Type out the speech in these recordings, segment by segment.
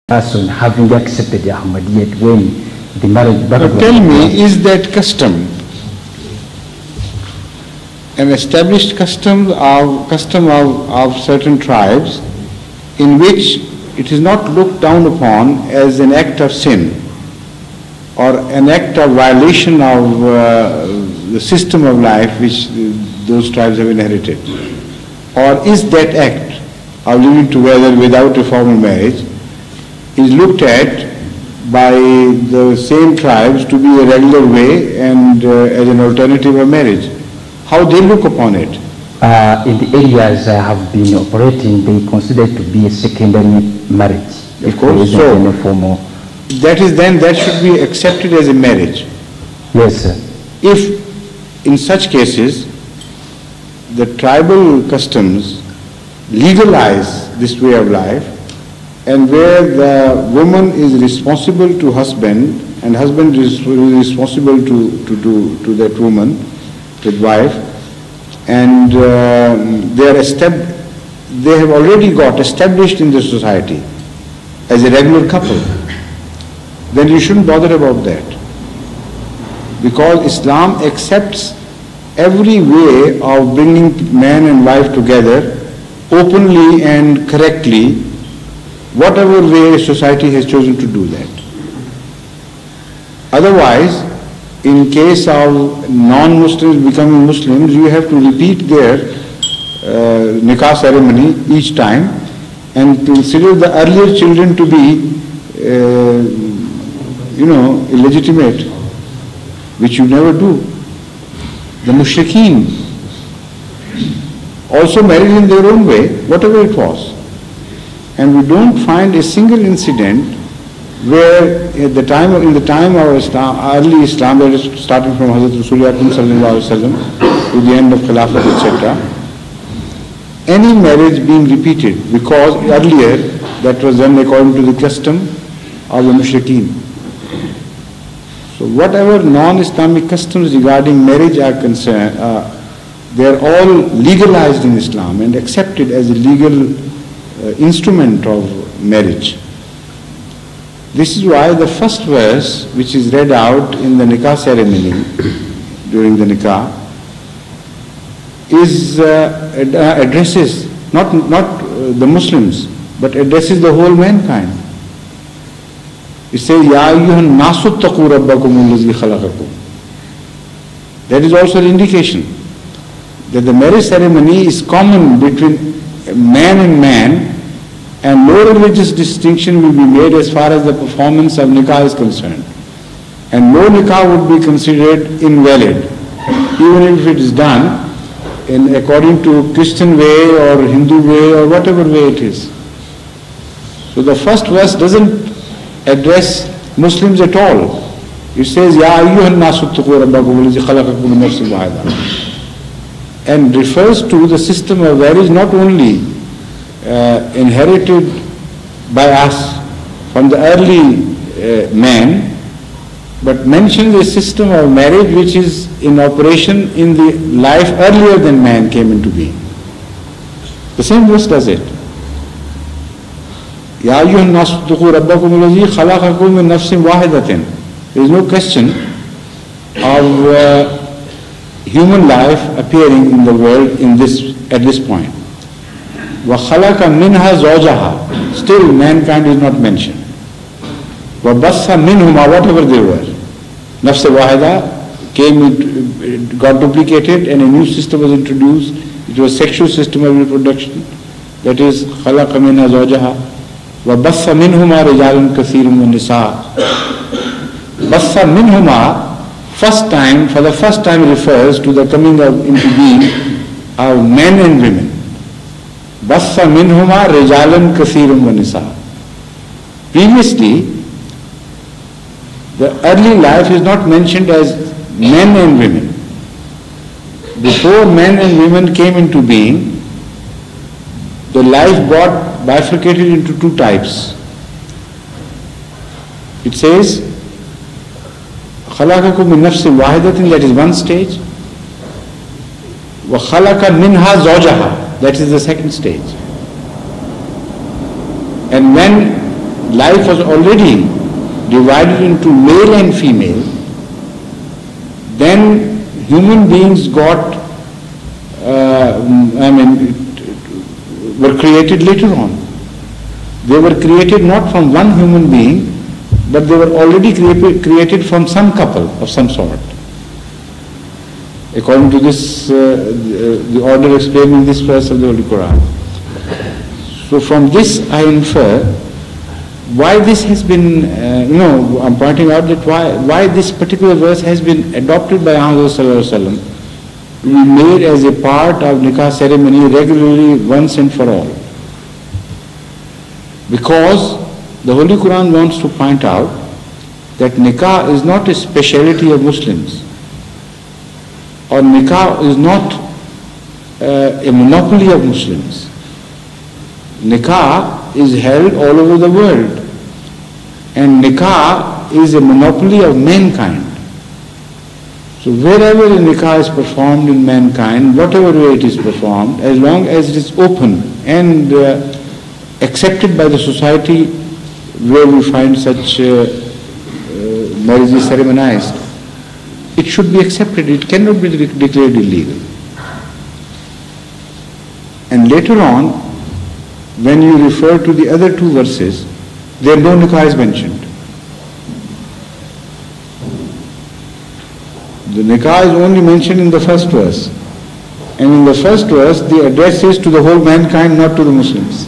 person having accepted the Ahmadiyyat when the marriage... Now tell me, is that custom an established custom of certain tribes in which it is not looked down upon as an act of sin or an act of violation of the system of life which those tribes have inherited? Or is that act of living together without a formal marriage is looked at by the same tribes to be a regular way and as an alternative of marriage? How they look upon it? In the areas I have been operating, they consider it to be a secondary marriage. Of course, so that should be accepted as a marriage. Yes, sir. If in such cases the tribal customs legalize this way of life, and where the woman is responsible to husband and husband is responsible to that woman, with wife, and they have already got established in the society as a regular couple, then you shouldn't bother about that. Because Islam accepts every way of bringing man and wife together openly and correctly, whatever way society has chosen to do that. Otherwise, in case of non-Muslims becoming Muslims, you have to repeat their nikah ceremony each time and consider the earlier children to be, illegitimate, which you never do. The mushrikeen also married in their own way, whatever it was. And we don't find a single incident where in the time of Islam, early Islam, that is starting from Hadhrat Rasulullah sallallahu alaihi wasallam to the end of Khilafat, etc., any marriage being repeated, because earlier that was done according to the custom of the mushrikeen. So whatever non-Islamic customs regarding marriage are concerned, they are all legalized in Islam and accepted as a legal instrument of marriage. This is why the first verse which is read out in the nikah ceremony during the nikah is addresses not the Muslims, but addresses the whole mankind. It says, Ya ayyuhan nasu ttaqu rabbakum allazi khalaqakum. That is also an indication that the marriage ceremony is common between man and man, and no religious distinction will be made as far as the performance of nikah is concerned. And no nikah would be considered invalid, even if it is done according to Christian way or Hindu way or whatever way it is. So the first verse doesn't address Muslims at all. It says, Ya ayyuhan nasu ttaqu rabbakum allazi khalaqakum min nafsin wahida, and refers to the system of marriage not only inherited by us from the early man, but mentions a system of marriage which is in operation in the life earlier than man came into being. The same verse does it. Ya ayyuhan nasu ttaqu rabbakum allazi khalaqakum min nafsin wahidatin. There is no question of human life appearing in the world at this point. وَخَلَقَ مِنْهَا زَوْجَهَا. Still mankind is not mentioned. وَبَثَّ مِنْهُمَا, whatever they were. Nafs wahida got duplicated and a new system was introduced. It was sexual system of reproduction. That is, خَلَقَ مِنْهَا زَوْجَهَا وَبَثَّ مِنْهُمَا رِجَالٌ كَثِيرٌ وَالنِّسَاء. بَثَّ مِنْهُمَا, for the first time refers to the coming into being of men and women. بَثَّ مِنْهُمَا رِجَالٌ كَثِيرٌ وَالنِّسَاء. Previously, the early life is not mentioned as men and women. Before men and women came into being, the life got bifurcated into two types. It says, خَلَقَكُم مِّن نَفْسٍ وَاحِدَةٍ, that is one stage. وَخَلَقَ مِنْهَا زَوْجَهَا, that is the second stage. And when life was already divided into male and female, then human beings got, were created later on. They were created not from one human being, but they were already created from some couple of some sort. According to this, the order explained in this verse of the Holy Quran. So from this I infer why this has been, I'm pointing out that why this particular verse has been adopted by Hadhrat Sallallahu Alaihi Wasallam to be made as a part of nikah ceremony regularly once and for all. Because the Holy Quran wants to point out that nikah is not a speciality of Muslims, or nikah is not a monopoly of Muslims. Nikah is held all over the world, and nikah is a monopoly of mankind. So wherever a nikah is performed in mankind, whatever way it is performed, as long as it is open and accepted by the society where we find such marriages ceremonized, it should be accepted. It cannot be declared illegal. And later on, when you refer to the other two verses, there no nikah is mentioned. The nikah is only mentioned in the first verse. And in the first verse, the address is to the whole mankind, not to the Muslims.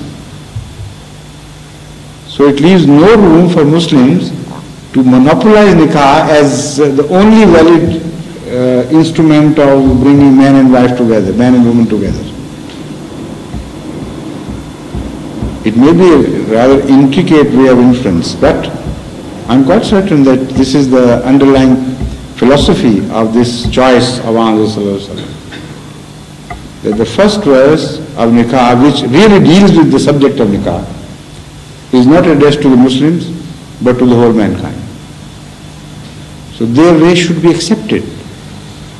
So it leaves no room for Muslims to monopolize nikah as the only valid instrument of bringing man and wife together, man and woman together. It may be a rather intricate way of inference, but I'm quite certain that this is the underlying philosophy of this choice of Hadhrat, that the first verse of nikah, which really deals with the subject of nikah, is not addressed to the Muslims, but to the whole mankind. So their way should be accepted.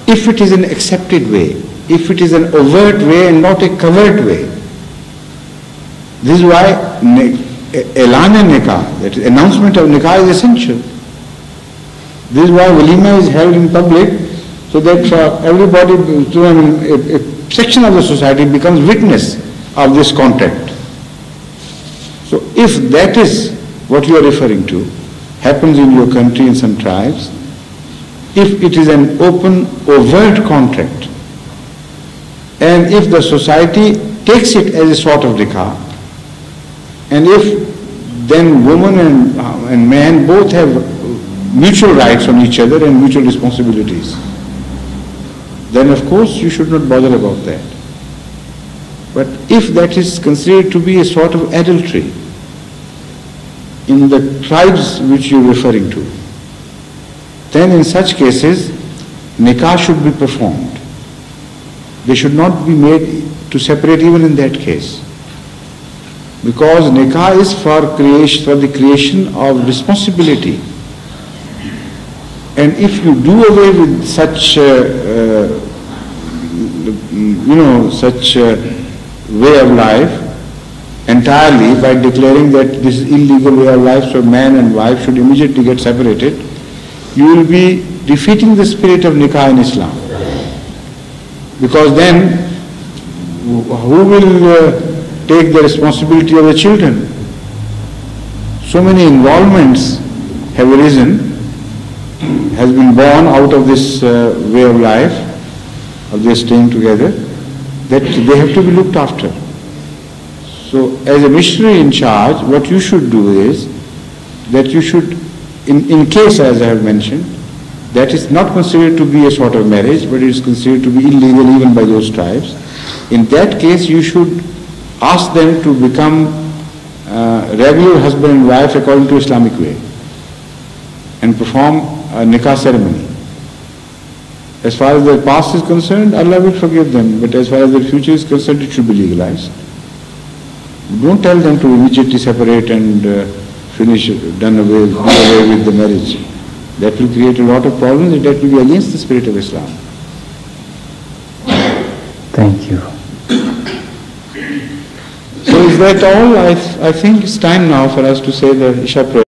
If it is an accepted way, if it is an overt way and not a covert way. This is why Elan nikah, that is announcement of nikah, is essential. This is why walima is held in public, so that everybody, a section of the society becomes witness of this contract. So if that is what you are referring to, happens in your country in some tribes, if it is an open, overt contract, and if the society takes it as a sort of nikah, and if then woman and man both have mutual rights on each other and mutual responsibilities, then of course you should not bother about that. But if that is considered to be a sort of adultery in the tribes which you are referring to, then in such cases nikah should be performed. They should not be made to separate even in that case. Because nikah is for the creation of responsibility. And if you do away with such such way of life entirely by declaring that this is illegal way of life, so man and wife should immediately get separated, you will be defeating the spirit of nikah in Islam. Because then who will take the responsibility of the children? So many involvements have arisen, has been born out of this way of life, of their staying together, that they have to be looked after. So as a missionary in charge, what you should do is that you should, in case as I have mentioned, that is not considered to be a sort of marriage, but it is considered to be illegal even by those tribes. In that case, you should ask them to become regular husband and wife according to Islamic way and perform a nikah ceremony. As far as their past is concerned, Allah will forgive them, but as far as their future is concerned, it should be legalized. Don't tell them to immediately separate and done away with the marriage. That will create a lot of problems and that will be against the spirit of Islam. Thank you. So is that all? I think it's time now for us to say the Isha prayer.